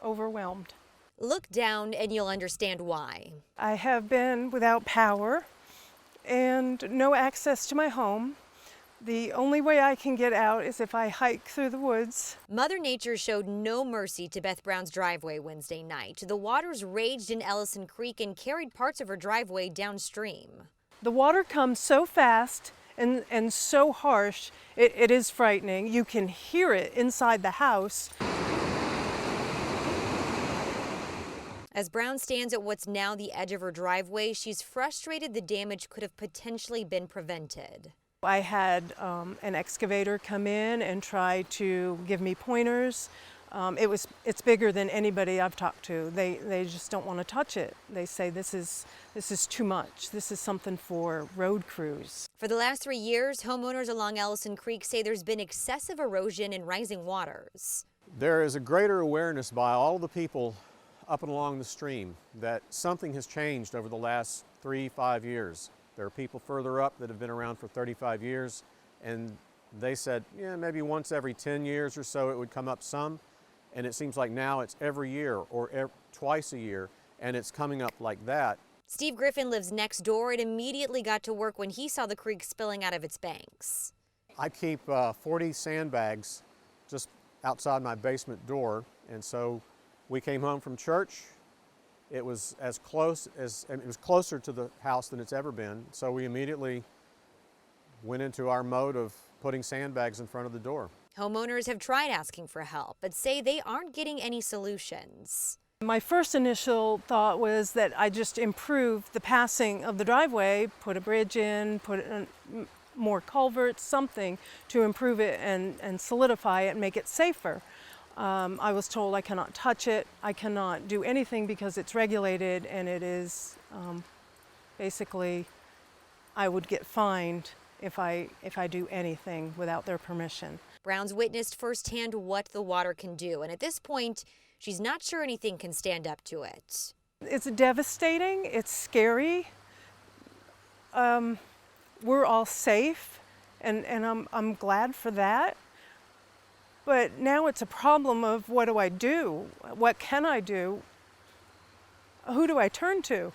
overwhelmed. Look down and you'll understand why. I have been without power and no access to my home. The only way I can get out is if I hike through the woods. Mother Nature showed no mercy to Beth Brown's driveway Wednesday night. The waters raged in Ellison Creek and carried parts of her driveway downstream. The water comes so fast and so harsh, it is frightening. You can hear it inside the house. As Brown stands at what's now the edge of her driveway, she's frustrated the damage could have potentially been prevented. I had an excavator come in and try to give me pointers. It's bigger than anybody I've talked to. They just don't want to touch it. They say this is too much. This is something for road crews. For the last 3 years, homeowners along Ellison Creek say there's been excessive erosion and rising waters. There is a greater awareness by all the people up and along the stream that something has changed over the last 3-5 years. There are people further up that have been around for 35 years, and they said, yeah, maybe once every 10 years or so it would come up some, and it seems like now it's every year or twice a year, and it's coming up like that. Steve Griffin lives next door and immediately got to work when he saw the creek spilling out of its banks. I keep 40 sandbags just outside my basement door, and so we came home from church. It was closer to the house than it's ever been, so we immediately went into our mode of putting sandbags in front of the door. Homeowners have tried asking for help, but say they aren't getting any solutions. My first initial thought was that I just improve the passing of the driveway, put a bridge in, put in more culverts, something to improve it and solidify it and make it safer. I was told I cannot touch it, I cannot do anything because it's regulated, and it is basically I would get fined if I do anything without their permission. Brown's witnessed firsthand what the water can do, and at this point, she's not sure anything can stand up to it. It's devastating, it's scary. We're all safe, and I'm glad for that. But now it's a problem of what do I do? What can I do? Who do I turn to?